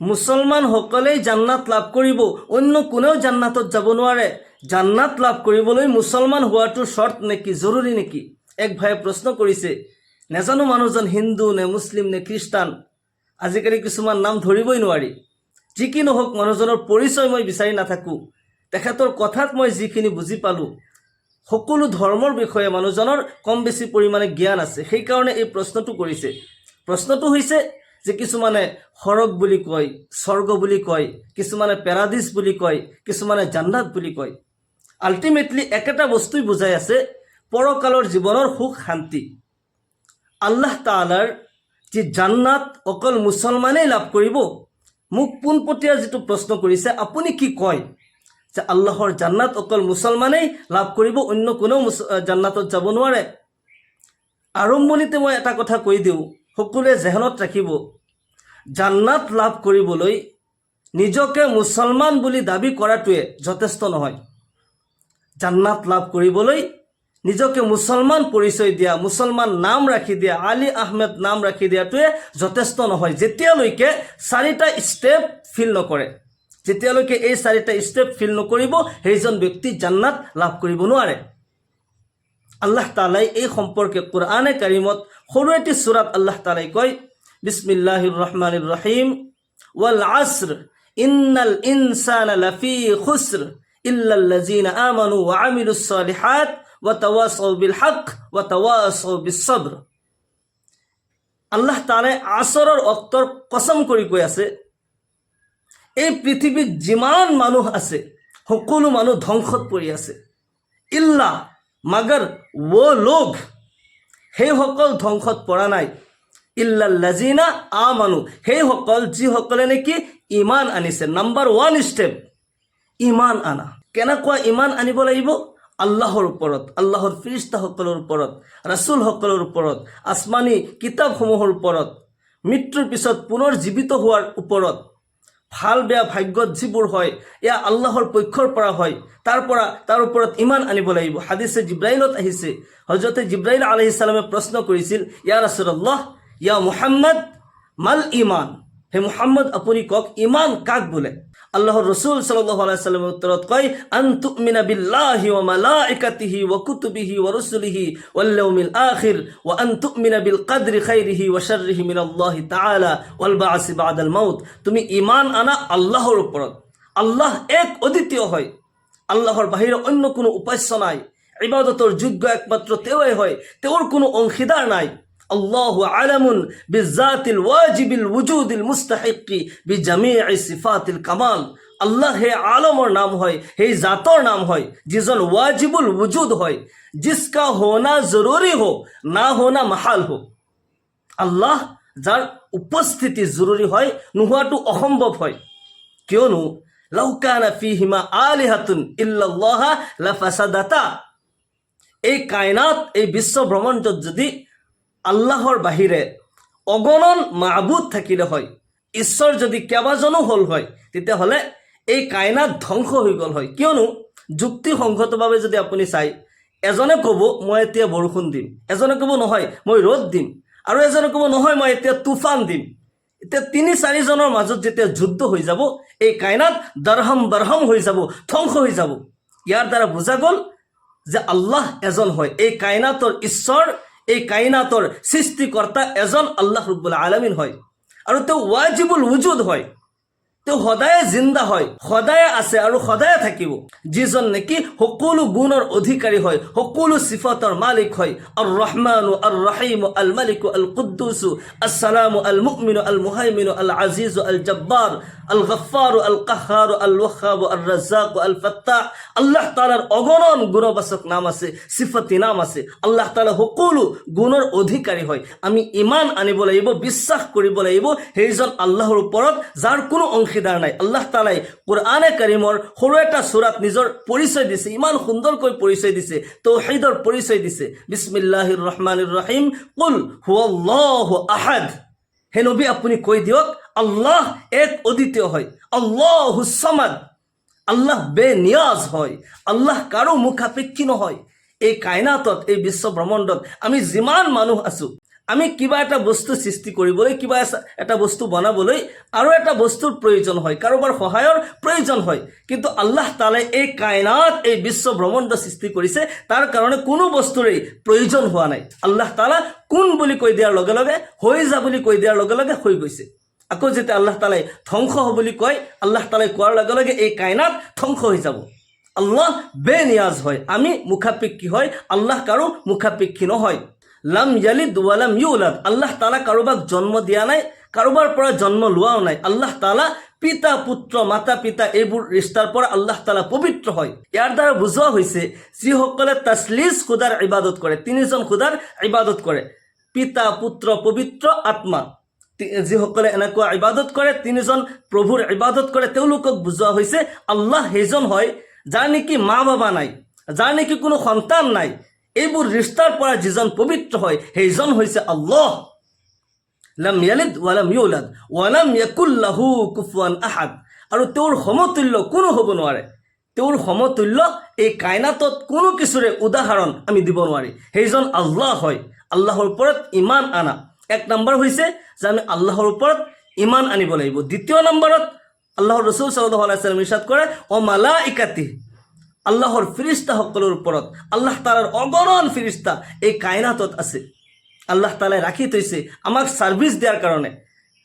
মুছলমান সকলেই জান্নাত লাভ কৰিব, অন্য কোনেও জান্নাতত যাব নোৱাৰে। জান্নাত লাভ কৰিবলৈ মুছলমান হোৱাটো শৰ্ত নেকি, জৰুৰী নেকি? এক ভাইয়ে প্ৰশ্ন কৰিছে। নাজানো মানুহজন হিন্দু নে মুছলিম নে খ্ৰীষ্টান, আজিকালি কিছুমান নাম ধৰিবই নোৱাৰি। যি কি নহওক, মানুহজনৰ পৰিচয় মই বিচাৰি নাথাকোঁ। তেখেতৰ কথাত মই যিখিনি বুজি পালোঁ, সকলো ধৰ্মৰ বিষয়ে মানুহজনৰ কম বেছি পৰিমাণে জ্ঞান আছে, সেইকাৰণে এই প্ৰশ্নটো কৰিছে। প্ৰশ্নটো হৈছে যে কিছুমানে সৰগ বুলি কয়, স্বৰ্গ বুলি কয়, কিছুমানে পেৰাদিছ বুলি কয়, কিছুমানে জান্নাত বুলি কয়। আল্টিমেটলি একেটা বস্তুই বুজাই আছে, পৰকালৰ জীৱনৰ সুখ শান্তি। আল্লাহ তাআলাৰ যি জান্নাত অকল মুছলমানেই লাভ কৰিব। মোক পোনপটীয়া যিটো প্ৰশ্ন কৰিছে, আপুনি কি কয় যে আল্লাহৰ জান্নাত অকল মুছলমানেই লাভ কৰিব, অন্য কোনেও জান্নাতত যাব নোৱাৰে? আৰম্ভণিতে মই এটা কথা কৈ দিওঁ, সকলোৱে জেহনত ৰাখিব। জান্নাত লাভ কৰিবলৈ নিজকে মুছলমান বুলি দাবী কৰাটোৱে যথেষ্ট নহয়। জান্নাত লাভ কৰিবলৈ নিজকে মুছলমান পৰিচয় দিয়া, মুছলমান নাম ৰাখি দিয়া, আলী আহমেদ নাম ৰাখি দিয়াটোৱে যথেষ্ট নহয়, যেতিয়ালৈকে 4টা ষ্টেপ ফিল নকৰে। যেতিয়ালৈকে এই 4টা ষ্টেপ ফিল নকৰিব, সেইজন ব্যক্তি জান্নাত লাভ কৰিব নোৱাৰে। আল্লাহ তাআলাই এই সম্পৰ্কে কোৰআনে কাৰিমত সৰু এটি সূৰাত আল্লাহ তাআলাই কয়, বিসমিল্লাহিৰ ৰহমানিৰ ৰহিম, ওয়াল আসর ইন্নাল ইনসানা লাফি খুসর ইল্লাল্লাযিনা আমানু ওয়া আমিলুস সালিহাত ওয়া তাওয়াসাউ বিল হক ওয়া তাওয়াসাউ বিস সবর। আল্লাহ তাআলাই আসৰৰ অক্তৰ কসম কৰি কৈ আছে, এই পৃথিৱীত যিমান মানুহ আছে সকলো মানুহ ধ্বংসত পৰি আছে। ইল্লা মাগাৰ ও লোক, সেইসকল ধ্বংসত পৰা নাই। ইল্লাল্লাযিনা আমানু, সেইসকল যিসকলে নেকি ইমান আনিছে। নাম্বাৰ 1 ষ্টেপ ইমান আনা। কেনেকুৱা ইমান আনিব লাগিব? আল্লাহৰ ওপৰত, আল্লাহৰ ফিৰিষ্টাসকলৰ ওপৰত, ৰাছুলসকলৰ ওপৰত, আসমানী কিতাপসমূহৰ ওপৰত, মৃত্যুৰ পিছত পুনৰ জীৱিত হোৱাৰ ওপৰত, ভাল বেয়া ভাগ্যত যিবোৰ হয় এয়া আল্লাহৰ পক্ষৰ পৰা হয়, তাৰ ওপৰত ইমান আনিব লাগিব। হাদিছে জিব্ৰাইলত আহিছে, হযৰতে জিব্ৰাইল আলাইহিস সালামে প্ৰশ্ন কৰিছিল, ইয়া ৰাছূলুল্লাহ, ইয়া মুহাম্মদ, মাল ইমান, হে মুহাম্মদ আপুনি কওক ইমান কাক বোলে? আল্লাহৰ ৰসূল সাল্লাল্লাহু আলাইহি ওয়াসাল্লামেৰ উত্তৰত কয়, আন তুমিনা বিল্লাহি ওয়া মালাইকাতিহি ওয়া কুতুবিহি ওয়া রুসুলিহি ওয়াল ইয়াউমিল আখির ওয়া আন তুমিনা বিল কদরি খাইরিহি ওয়া শাররিহি মিনাল্লাহি তাআলা ওয়াল বা'সি বা'দাল মাউত। তুমি ঈমান আনা আল্লাহর উপৰত। আল্লাহ এক অদ্বিতীয় হয়, আল্লাহৰ বাহিৰে অন্য কোনো উপাস্য নাই। ইবাদতৰ যোগ্য একমাত্ৰ তেওঁই হয়, তেওঁৰ কোনো অংশীদাৰ নাই। আল্লাহু আলামুন বিজাতিল ওয়াজিবিল ওয়ুজুদিল মুস্তাহিক্কি বিজামিই সিফাতিল কামাল। আল্লাহ হে আলমৰ নাম হয়, সেই জাতৰ নাম হয় যিজন ওয়াজিবুল ওয়ুজুদ হয়, जिसका होना जरूरी हो, ना होना महाल हो। আল্লাহ যাৰ উপস্থিতি জৰুৰী হয়, নোহোৱাটো অসম্ভৱ হয়। কিয়নো লাউ কানা ফিহিমা আলিহাতুন ইল্লাল্লাহ লাফাসাদাতা। এই কায়নাত, এই বিশ্ব ব্ৰহ্মাণ্ডত যদি আল্লাহৰ বাহিৰে অগণন মাবুদ থাকিলে হয়, ঈশ্বৰ যদি কেইবাজনো হ'ল হয়, তেতিয়াহ'লে এই কায়নাত ধ্বংস হৈ গ'ল হয়। কিয়নো যুক্তিসংগতভাৱে যদি আপুনি চাই, এজনে ক'ব মই এতিয়া বৰষুণ দিম, এজনে ক'ব নহয় মই ৰ'দ দিম, আৰু এজনে ক'ব নহয় মই এতিয়া তুফান দিম। এতিয়া 3-4 জনৰ মাজত যেতিয়া যুদ্ধ হৈ যাব, এই কায়নাত দৰহম বৰহম হৈ যাব, ধ্বংস হৈ যাব। ইয়াৰ দ্বাৰা বুজা গ'ল যে আল্লাহ এজন হয়, এই কায়নাতৰ ঈশ্বৰ, এই কায়নাতৰ সৃষ্টিকৰ্তা এজন আল্লাহ ৰব্বুল আলামিন হয়, আৰু তেওঁ ৱাজিবুল ওয়ুজুদ হয়। তেওঁ সদায় জিন্দা হয়, সদায় আছে আৰু সদায় থাকিব। যিজন নেকি সকলো গুণৰ অধিকাৰী হয়, সকলো সিফাতৰ মালিক হয়। আৰ ৰহমানু আৰ ৰহিমু আল মালিকু আল কুদ্দুসু আসসালামু আল মুমিনু আল মুহাইমিনু আল আজিজু আল জব্বার আল গফফারু আল কাহ্হারু আল ওয়াহ্হাবু আল রাজ্জাকু আল ফাত্তাহ। আল্লাহ তাআলাৰ অগণন গুণবাচক নাম আছে, সিফাতি নাম আছে। আল্লাহ তাআলা সকলো গুণৰ অধিকাৰী হয়। আমি ইমান আনিব লাগিব, বিশ্বাস কৰিব লাগিব সেইজন আল্লাহৰ ওপৰত যাৰ কোনো অংশীদাৰ নাই। আল্লাহ তাআলাই কোৰআনে কাৰিমৰ সৰু এটা সূৰাত নিজৰ পৰিচয় দিছে, ইমান সুন্দৰকৈ পৰিচয় দিছে, তাওহীদৰ পৰিচয় দিছে। বিসমিল্লাহিৰ ৰহমানিৰ ৰহিম, কুল হুৱাল্লাহু আহাদ। হে নবী আপুনি কৈ দিয়ক আল্লাহ এক অদ্বিতীয় হয়, আল্লাহুস সামাদ। আল্লাহ বেনিয়াজ হয়, আল্লাহ কাৰো মুখাপেক্ষী নহয়। এই কায়নাতত, এই বিশ্ব ব্ৰহ্মাণ্ডত আমি যিমান মানুহ আছো, আমি কিবা এটা বস্তু সৃষ্টি কৰিবলৈ, কিবা এটা বস্তু বনাবলৈ আৰু এটা বস্তুৰ প্ৰয়োজন হয়, কাৰোবাৰ সহায়ৰ প্ৰয়োজন হয়। কিন্তু আল্লাহ তাআলাই এই কায়নাত, এই বিশ্ব ব্ৰহ্মাণ্ড সৃষ্টি কৰিছে, তাৰ কাৰণে কোনো বস্তুৰে প্ৰয়োজন হোৱা নাই। আল্লাহ তাআলা কোন বুলি কৈ দিয়াৰ লগে লগে, হৈ যা বুলি কৈ দিয়াৰ লগে লগে হৈ গৈছে। আকৌ যেতিয়া আল্লাহ তাআলাই ধ্বংস হ'ব বুলি কয়, আল্লাহ তাআলাই কোৱাৰ লগে লগে এই কায়নাত ধ্বংস হৈ যাব। আল্লাহ বেনিয়াজ হয়, আমি মুখাপেক্ষী হয়, আল্লাহ কাৰো মুখাপেক্ষী নহয়। লাম ইয়ালিদ ওয়ালাম ইউলাদ, আল্লাহ তাআলা কাৰোবাক জন্ম দিয়া নাই, কাৰোবাৰ পৰা জন্ম লোৱাও নাই। আল্লাহ তাআলা পিতা পুত্ৰ, মাতা পিতা এইবোৰ ৰিষ্টাৰ পৰা আল্লাহ তাআলা পবিত্ৰ হয়। ইয়াৰ দ্বাৰা বুজোৱা হৈছে যিসকলে তাছলিছ খুদাৰ ইবাদত কৰে, তিনিজন খুদাৰ ইবাদত কৰে, পিতা পুত্ৰ পবিত্ৰ আত্মা, যিসকলে এনেকুৱা ইবাদত কৰে, তিনিজন প্ৰভুৰ ইবাদত কৰে, তেওঁলোকক বুজোৱা হৈছে আল্লাহ সেইজন হয় যাৰ নেকি মা বাবা নাই, যাৰ নেকি কোনো সন্তান নাই। এইবোৰ ৰিষ্টাৰ পৰা যিজন পবিত্ৰ হয় সেইজন হৈছে আল্লাহ। লাম ইয়ালিদ ওয়ালাম ইউলাদ ওয়ালাম ইয়াকুল লাহু কুফুৱান আহাদ, আৰু তেওঁৰ সমতুল্য কোনো হ'ব নোৱাৰে। তেওঁৰ সমতুল্য এই কায়নাতত কোনো কিছুৰে উদাহৰণ আমি দিব নোৱাৰি। সেইজন আল্লাহ হয়। আল্লাহৰ ওপৰত ইমান আনা, এক নম্বৰ হৈছে যে আমি আল্লাহৰ ওপৰত ইমান আনিব লাগিব। দ্বিতীয় নম্বৰত আল্লাহৰ ৰসুল সাল্লাল্লাহু আলাইহি ওয়াসাল্লাম ইৰশাদ কৰে, ও মালাইকাতি, আল্লাহৰ ফিৰিস্তাসকলৰ ওপৰত, আল্লাহ তাআলাৰ অগণন ফিৰিস্তা এই কায়নাতত আছে। আল্লাহ তাআলাই ৰাখি থৈছে আমাক ছাৰ্ভিচ দিয়াৰ কাৰণে।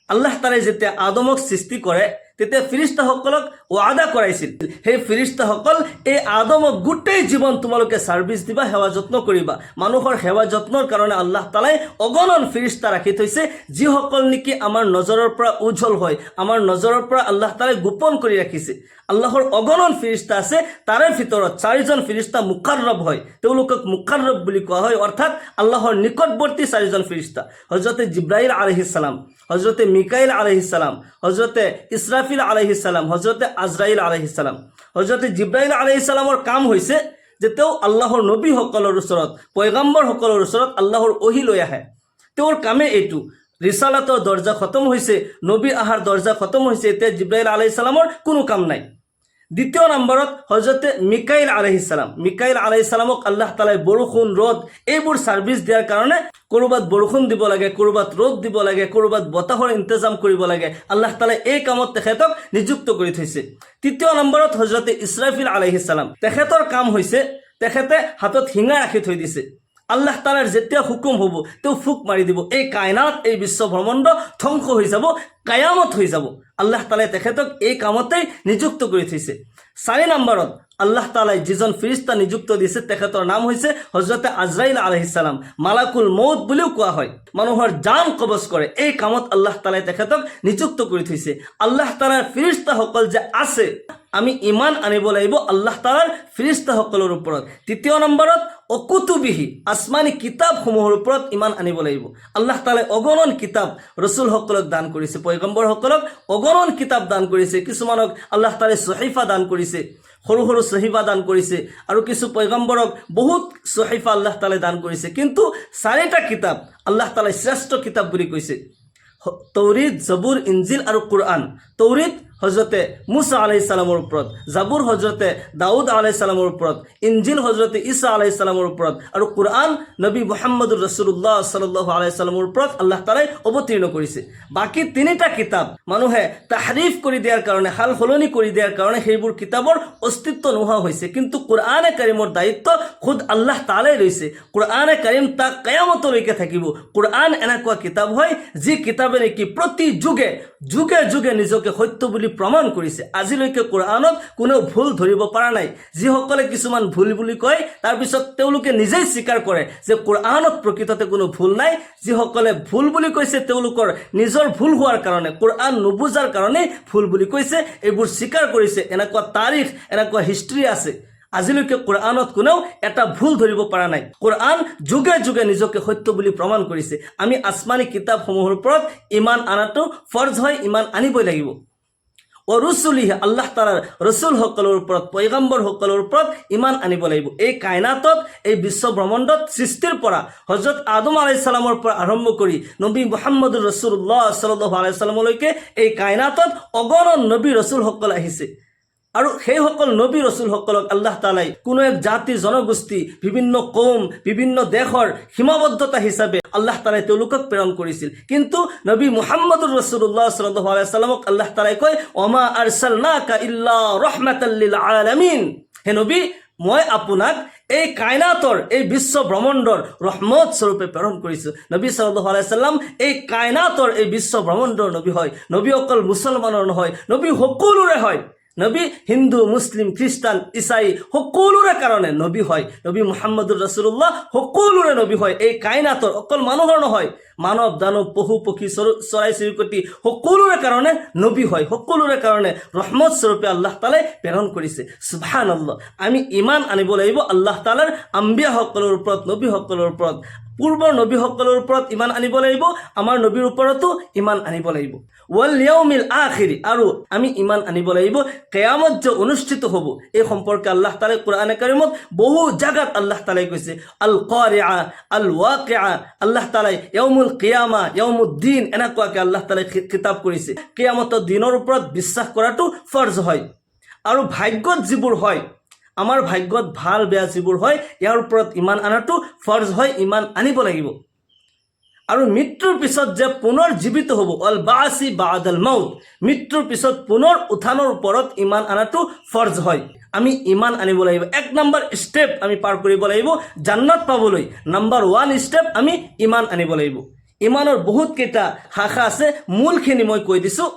আল্লাহ তাআলাই যেতিয়া আদমক সৃষ্টি কৰে তেতিয়া ফিৰিস্তাসকলক ৱাদা কৰাইছিল, সেই ফিৰিস্তাসকল এই আদমক গোটেই জীৱন তোমালোকে ছাৰ্ভিচ দিবা, সেৱা যত্ন কৰিবা। মানুহৰ সেৱা যত্নৰ কাৰণে আল্লাহ তাআলাই অগণন ফিৰিস্তা ৰাখি থৈছে, যিসকল নেকি আমাৰ নজৰৰ পৰা উজ্জ্বল হয়, আমাৰ নজৰৰ পৰা আল্লাহ তাআলাই গোপন কৰি ৰাখিছে। আল্লাহৰ অগণন ফিৰিস্তা আছে, তাৰে ভিতৰত 4জন ফিৰিস্তা মুকাৰ্ৰব হয়, তেওঁলোকক মুকাৰ্ৰব বুলি কোৱা হয়, অৰ্থাৎ আল্লাহৰ নিকটৱৰ্তী 4জন ফিৰিস্তা। হযৰতে জিব্ৰাইল আলাইহিস সালাম, হযৰতে মিকাইল আলাইহিস সালাম, হযৰতে ইসৰাফিল আলাইহিস সালাম, হযৰতে আজৰাইল আলাইহিস সালাম। হযৰতে জিব্ৰাইল আলাইহিস সালামৰ কাম হৈছে যে তেওঁ আল্লাহৰ নবীসকলৰ ওচৰত, পয়গম্বৰসকলৰ ওচৰত আল্লাহৰ ওহী লৈ আহে। তেওঁৰ কামে এইটো। ৰিসালাতৰ দৰ্জা খতম হৈছে, নবী আহাৰ দৰ্জা খতম হৈছে, এতিয়া জিব্ৰাইল আলাইহিস সালামৰ কোনো কাম নাই। দ্বিতীয় নম্বৰত হযৰতে মিকাইল আলাইহিস সালাম, মিকাইল আলাইহিস সালামক আল্লাহ তাআলাই বৰষুণ ৰ'দ এইবোৰ ছাৰ্ভিচ দিয়াৰ কাৰণে, ক'ৰবাত বৰষুণ দিব লাগে, ক'ৰবাত ৰ'দ দিব লাগে, ক'ৰবাত বতাহৰ ইন্তজাম কৰিব লাগে, আল্লাহ তাআলাই এই কামত তেখেতক নিযুক্ত কৰি থৈছে। তৃতীয় নম্বৰত হযৰতে ইসৰাফিল আলাইহিস সালাম, তেখেতৰ কাম হৈছে তেখেতে হাতত শিঙা ৰাখি থৈ দিছে। আল্লাহ তাআলাৰ যেতিয়া হুকুম হ'ব তেওঁ ফুক মাৰি দিব, এই কায়নাত, এই বিশ্ব ব্ৰহ্মাণ্ড ধ্বংস হৈ যাব, কায়ামত হৈ যাব। আল্লাহ তাআলাই তেখেতক এই কামতেই নিযুক্ত কৰি থৈছে। 4 নম্বৰত আল্লাহ তাআলাই যিজন ফিৰিস্তা নিযুক্ত দিছে তেখেতৰ নাম হৈছে হযৰতে আজৰাইল আলাইহিস সালাম, মালাকুল মউত বুলিও কোৱা হয়, মানুহৰ জান কবজ কৰে। এই কামত আল্লাহ তাআলাই তেখেতক নিযুক্ত কৰি থৈছে। আল্লাহ তাআলাৰ ফিৰিস্তাসকল যে আছে, আমি ইমান আনিব লাগিব আল্লাহ তাআলাৰ ফিৰিস্তাসকলৰ ওপৰত। তৃতীয় নম্বৰত অকুতুবিহি, আসমানী কিতাপসমূহৰ ওপৰত ইমান আনিব লাগিব। আল্লাহ তাআলাই অগণন কিতাপ ৰসুলসকলক দান কৰিছে, পয়গম্বৰসকলক অগণন কিতাপ দান কৰিছে। কিছুমানক আল্লাহ তাআলাই সহিফা দান কৰিছে, সৰু সৰু সহিফা দান কৰিছে, আৰু কিছু পয়গম্বৰক বহুত সহিফা আল্লাহ তাআলাই দান কৰিছে। কিন্তু 4টা কিতাপ আল্লাহ তাআলাই শ্ৰেষ্ঠ কিতাপ বুলি কৈছে, তৌৰীত, জবুৰ, ইঞ্জিল আৰু কুৰআন। তৌৰীত হযৰতে মুসা আলাইহিস সালামৰ ওপৰত, জাবুৰ হযৰতে দাউদ আলাইহিস সালামৰ ওপৰত, ইঞ্জিল হযৰতে ঈসা আলাইহিস সালামৰ ওপৰত, আৰু কুৰআন নবী মুহাম্মদুৰ ৰাসূলুল্লাহ সাল্লাল্লাহু আলাইহি সাল্লামৰ ওপৰত আল্লাহ তাআলাই অৱতীৰ্ণ কৰিছে। বাকি 3টা কিতাপ মানুহে তাহৰিফ কৰি দিয়াৰ কাৰণে, হাল সলনি কৰি দিয়াৰ কাৰণে সেইবোৰ কিতাপৰ অস্তিত্ব নোহোৱা হৈছে। কিন্তু কুৰআনে কাৰিমৰ দায়িত্ব খুদ আল্লাহ তাআলাই লৈছে। কুৰআনে কাৰিম তাক কিয়ামতলৈকে থাকিব। কুৰআন এনেকুৱা কিতাপ হয় যি কিতাপে নেকি প্ৰতি যুগে যুগে যুগে নিজকে সত্য বুলি প্ৰমাণ কৰিছে। আজিলৈকে কুৰআনত কোনো ভুল ধৰিব পৰা নাই। যিসকলে কিছুমান ভুল বুলি কয় তাৰপিছত তেওঁলোকে নিজেই স্বীকাৰ কৰে যে কুৰআনত প্ৰকৃততে কোনো ভুল নাই। যিসকলে ভুল বুলি কৈছে তেওঁলোকৰ নিজৰ ভুল হোৱাৰ কাৰণে, কুৰআন নুবুজাৰ কাৰণে ভুল বুলি কৈছে, এইবোৰ স্বীকাৰ কৰিছে। এনেকুৱা তাৰিখ, এনেকুৱা হিষ্ট্ৰী আছে। আজিলৈকে কুৰআনত কোনেও এটা ভুল ধৰিব পৰা নাই। কুৰআন যুগে যুগে নিজকে সত্য বুলি প্ৰমাণ কৰিছে। আমি আসমানী কিতাপসমূহৰ ওপৰত ইমান আনাটো ফৰ্জ হয়, ইমান আনিবই লাগিব। ও ৰুসুলিহি, আল্লাহ তাআলাৰ ৰসুলসকলৰ ওপৰত, পয়গম্বৰসকলৰ ওপৰত ইমান আনিব লাগিব। এই কায়নাতত, এই বিশ্ব ব্ৰহ্মাণ্ডত সৃষ্টিৰ পৰা হযৰত আদম আলাইহিস সালামৰ পৰা আৰম্ভ কৰি নবী মুহাম্মদুৰ ৰাসূলুল্লাহ সাল্লাল্লাহু আলাইহি সাল্লামলৈকে এই কায়নাতত অগণন নবী ৰসুলসকল আহিছে। আৰু সেইসকল নবী ৰসুলসকলক আল্লাহ তালাই কোনো এক জাতি জনগোষ্ঠী বিভিন্ন কৌম বিভিন্ন দেশৰ সীমাবদ্ধতা হিচাপে আল্লাহ তালাই তেওঁলোকক প্ৰেৰণ কৰিছিল। কিন্তু নবী মুহাম্মদুৰ ৰাছূলুল্লাহ সাল্লাল্লাহু আলাইহি ওয়াসাল্লামক আল্লাহ তালাই কয় ওমা আৰসালনাকা ইল্লা ৰাহমাতাল লিল আলামিন, হে নবী মই আপোনাক এই কায়নাতৰ এই বিশ্ব ব্ৰহ্মাণ্ডৰ ৰহমত স্বৰূপে প্ৰেৰণ কৰিছোঁ। নবী সাল্লাল্লাহু আলাইহি ওয়াসাল্লাম এই কায়নাতৰ এই বিশ্ব ব্ৰহ্মাণ্ডৰ নবী হয়। নবী অকল মুছলমানৰ নহয়, নবী সকলোৰে হয়। নবী হিন্দু মুছলিম খ্ৰীষ্টান ইছাই সকলোৰে কাৰণে নবী হয়। নবী মুহাম্মদুৰ ৰাছূলুল্লাহ সকলোৰে নবী হয়। এই কায়নাতৰ অকল মানুহৰ নহয়, মানৱ দানৱ পশু পক্ষী চৰাই চিৰিকটি সকলোৰে কাৰণে নবী হয়, সকলোৰে কাৰণে ৰহমত স্বৰূপে আল্লাহ তালাই প্ৰেৰণ কৰিছে। সুবহানাল্লাহ। আমি ইমান আনিব লাগিব আল্লাহ তালাৰ আম্বিয়াসকলৰ ওপৰত, নবীসকলৰ ওপৰত, পূৰ্বৰ নবীসকলৰ ওপৰত ইমান আনিব লাগিব, আমাৰ নবীৰ ওপৰতো ইমান আনিব লাগিব। ওয়াল ইয়াউমিল আখিৰ, আৰু আমি ইমান আনিব লাগিব কিয়ামত যে অনুষ্ঠিত হ'ব এই সম্পৰ্কে আল্লাহ তালাই কোৰআনে কাৰিমত বহু জাগাত আল্লাহ তালাই কৈছে আল কাৰিআ আল ৱাকিআ, আল্লাহ তালাই ইয়াউমুল কিয়ামা ইয়াউমুদ্দিন এনেকুৱাকৈ আল্লাহ তালাই কিতাব কৰিছে। কিয়ামতৰ দিনৰ ওপৰত বিশ্বাস কৰাটো ফৰ্জ হয়। আৰু ভাগ্যত যিবোৰ হয়, আমাৰ ভাগ্যত ভাল বেয়া যিবোৰ হয় ইয়াৰ ওপৰত ইমান আনাটো ফৰ্জ হয়, ইমান আনিব লাগিব। আৰু মৃত্যুৰ পিছত যে পুনৰ জীৱিত হ'ব, অল বাচি বাদাল মাউত, মৃত্যুৰ পিছত পুনৰ উত্থানৰ ওপৰত ইমান আনাটো ফৰ্জ হয়। আমি ইমান আনিব লাগিব। এক নম্বৰ ষ্টেপ আমি পাৰ কৰিব লাগিব জান্নাত পাবলৈ। নম্বৰ 1 ষ্টেপ আমি ইমান আনিব লাগিব। ইমানৰ বহুত কেইটা শাখা আছে, মূলখিনি মই কৈ দিছোঁ।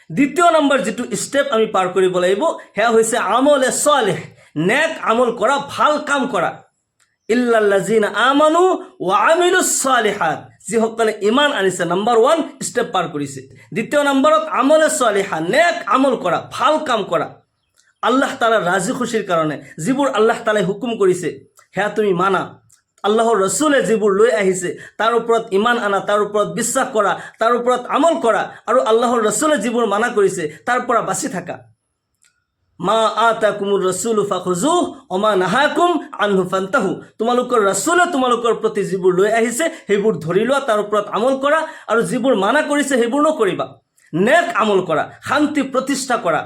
দ্বিতীয় নম্বৰ যিটো ষ্টেপ আমি পাৰ কৰিব লাগিব সেয়া হৈছে আমলে সালেহ, নেক আমল কৰা, ভাল কাম কৰা। ইল্লাল্লাযিনা আমানু ওয়া আমিলুস সালিহাত, যিসকলে ইমান আনিছে নম্বৰ 1 ষ্টেপ পাৰ কৰিছে। দ্বিতীয় নম্বৰত আমলে সালিহা, নেক আমল কৰা, ভাল কাম কৰা, আল্লাহ তালাৰ ৰাজি খুশিৰ কাৰণে যিবোৰ আল্লাহ তালাই হুকুম কৰিছে সেয়া তুমি মানা। আল্লাহৰ ৰসুলে যিবোৰ লৈ আহিছে তাৰ ওপৰত ইমান আনা, তাৰ ওপৰত বিশ্বাস কৰা, তাৰ ওপৰত আমল কৰা, আৰু আল্লাহৰ ৰসুলে যিবোৰ মানা কৰিছে তাৰ পৰা বাচি থাকা। মা আতাকুমুৰ ৰাসূলু ফাখুজুহ ওমা নাহাকুম আনহু ফান্তাহু, তোমালোকৰ ৰাসূলে তোমালোকৰ প্ৰতি যিবোৰ লৈ আহিছে সেইবোৰ ধৰি লোৱা, তাৰ ওপৰত আমল কৰা, আৰু যিবোৰ মানা কৰিছে সেইবোৰ নকৰিবা। নেক আমল কৰা, শান্তি প্ৰতিষ্ঠা কৰা,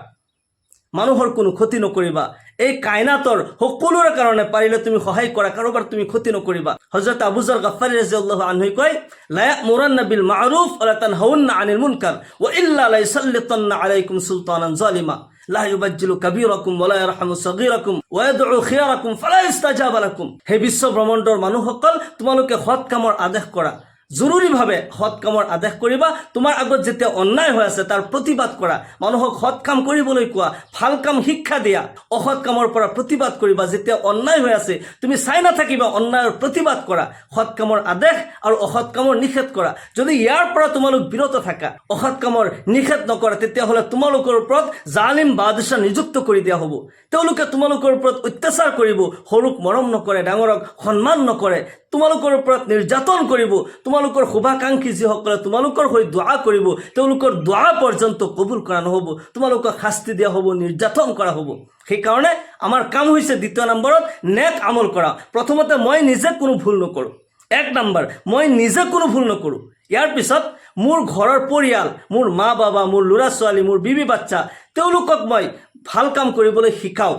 মানুহৰ কোনো ক্ষতি নকৰিবা। এই কায়নাতৰ সকলোৰে কাৰণে পাৰিলে তুমি সহায় কৰা, কাৰোবাৰ তুমি ক্ষতি নকৰিবা। হযৰত আবু যৰ গফাৰী রাদিয়াল্লাহু আনহু কয় লা ইয়ামুরান্না বিল মা'রুফ ওয়া লা তানহাউন্না আনিল মুনকার ওয়া ইল্লা লা ইসাল্লিতান্না আলাইকুম সুলতানান জালিমা লা ইউবাজ্জিলু কাবীরাকুম ওয়া লা ইয়ারহামু সাগীরাকুম ওয়া ইয়াদউ খিয়ারাকুম ফালা ইস্তাজাবা লাকুম। হে বিশ্ব ব্ৰহ্মাণ্ডৰ মানুহসকল, তোমালোকে সৎ কামৰ আদেশ কৰা, জৰুৰীভাৱে সৎ কামৰ আদেশ কৰিবা। তোমাৰ আগত যেতিয়া অন্যায় হৈ আছে তাৰ প্ৰতিবাদ কৰা, মানুহক সৎ কাম কৰিবলৈ কোৱা, ভাল কাম শিক্ষা দিয়া, অসৎ কামৰ পৰা প্ৰতিবাদ কৰিবা। যেতিয়া অন্যায় হৈ আছে তুমি চাই নাথাকিবা, অন্যায়ৰ প্ৰতিবাদ কৰা, সৎ কামৰ আদেশ আৰু অসৎ কামৰ নিষেধ কৰা। যদি ইয়াৰ পৰা তোমালোক বিৰত থাকা, অসৎ কামৰ নিষেধ নকৰা, তেতিয়াহ'লে তোমালোকৰ ওপৰত জালিম বাদশাহ নিযুক্ত কৰি দিয়া হ'ব। তেওঁলোকে তোমালোকৰ ওপৰত অত্যাচাৰ কৰিব, সৰুক মৰম নকৰে, ডাঙৰক সন্মান নকৰে, তোমালোকৰ ওপৰত নিৰ্যাতন কৰিব। তোমালোকৰ শুভাকাংক্ষী যিসকলে তোমালোকৰ হৈ দোৱা কৰিব, তেওঁলোকৰ দোৱা পৰ্যন্ত কবুল কৰা নহ'ব, তোমালোকক শাস্তি দিয়া হ'ব, নিৰ্যাতন কৰা হ'ব। সেইকাৰণে আমাৰ কাম হৈছে দ্বিতীয় নম্বৰত নেক আমল কৰা। প্ৰথমতে মই নিজে কোনো ভুল নকৰোঁ, 1 নম্বৰ মই নিজে কোনো ভুল নকৰোঁ। ইয়াৰ পিছত মোৰ ঘৰৰ পৰিয়াল, মোৰ মা বাবা, মোৰ ল'ৰা ছোৱালী, মোৰ বিবি বাচ্চা, তেওঁলোকক মই ভাল কাম কৰিবলৈ শিকাওঁ,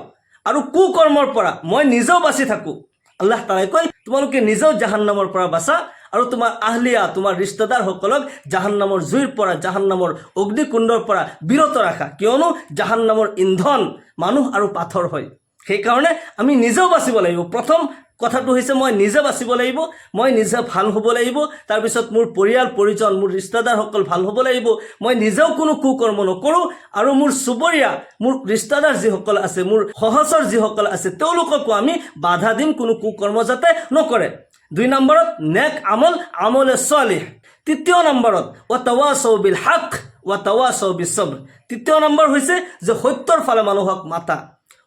আৰু কুকৰ্মৰ পৰা মই নিজেও বাচি থাকোঁ। আল্লাহ তাআলাই কয় তোমালোকে নিজেও জাহান্নামৰ পৰা বাচা, আৰু তোমাৰ আহলিয়া, তোমাৰ ৰিষ্টেদাৰসকলক জাহান্নামৰ জুইৰ পৰা, জাহান্নামৰ অগ্নিকুণ্ডৰ পৰা বিৰত ৰাখা, কিয়নো জাহান্নামৰ ইন্ধন মানুহ আৰু পাথৰ হয়। সেইকাৰণে আমি নিজেও বাচিব লাগিব। প্ৰথম কথাটো হৈছে মই নিজে বাচিব লাগিব, মই নিজে ভাল হ'ব লাগিব। তাৰপিছত মোৰ পৰিয়াল পৰিজন, মোৰ ৰিষ্টেদাৰসকল ভাল হ'ব লাগিব। মই নিজেও কোনো কুকৰ্ম নকৰোঁ, আৰু মোৰ চুবুৰীয়া, মোৰ ৰিষ্টেদাৰ যিসকল আছে, মোৰ সহচৰ যিসকল আছে, তেওঁলোককো আমি বাধা দিম কোনো কুকৰ্ম যাতে নকৰে। 2 নম্বৰত নেক আমল, আমলে সালেহ। 3 নম্বৰত ওয়া তাৱাসাউ বিল হক ওয়া তাৱাসাউ বিস সবৰ। 3 নম্বৰ হৈছে যে সত্যৰ ফালে মানুহক মাতা,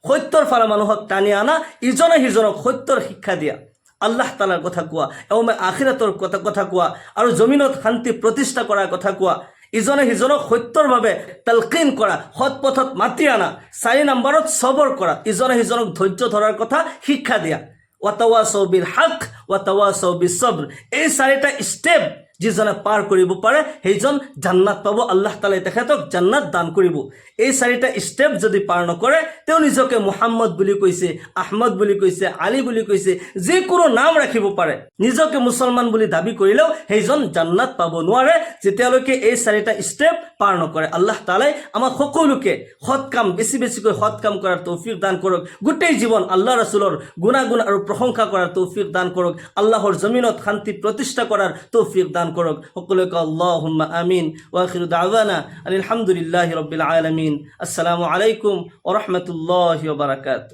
সত্যৰ ফালে মানুহক টানি আনা, ইজনে সিজনক সত্যৰ শিক্ষা দিয়া, আল্লাহ তাআলাৰ কথা কোৱা, ইয়াউমে আখিৰাতৰ কথা কোৱা, আৰু জমিনত শান্তি প্ৰতিষ্ঠা কৰাৰ কথা কোৱা, ইজনে সিজনক সত্যৰ বাবে তালকিন কৰা, সৎ পথত মাতি আনা। 4 নম্বৰত সবৰ কৰা, ইজনে সিজনক ধৈৰ্য ধৰাৰ কথা শিক্ষা দিয়া। ওয়া তাৱাসাউ বিল হক ওয়া তাৱাসাউ বিস সবৰ। এই 4টা ষ্টেপ যিজনে পাৰ কৰিব পাৰে সেইজন জান্নাত পাব, আল্লাহ তাআলাই তেখেতক জান্নাত দান কৰিব। এই চাৰিটা ষ্টেপ যদি পাৰ নকৰে, তেওঁ নিজকে মুহাম্মদ বুলি কৈছে, আহমদ বুলি কৈছে, আলী বুলি কৈছে, যিকোনো নাম ৰাখিব পাৰে, নিজকে মুছলমান বুলি দাবী কৰিলেও সেইজন জান্নাত পাব নোৱাৰে যেতিয়ালৈকে এই চাৰিটা ষ্টেপ পাৰ নকৰে। আল্লাহ তাআলাই আমাক সকলোকে সৎ কাম, বেছি বেছিকৈ সৎ কাম কৰাৰ তৌফিক দান কৰক। গোটেই জীৱন আল্লাহ ৰাছুলৰ গুণাগুণ আৰু প্ৰশংসা কৰাৰ তৌফিক দান কৰক। আল্লাহৰ জমিনত শান্তি প্ৰতিষ্ঠা কৰাৰ তৌফিক দান কৰক। সকলোকে আল্লাহুম্মা আমিন। ওয়া আখিৰু দাওয়ানা আলহামদুলিল্লাহি ৰাব্বিল আলামিন। আসসালামু আলাইকুম ওয়া ৰাহমাতুল্লাহি ওয়া বাৰাকাতুহু।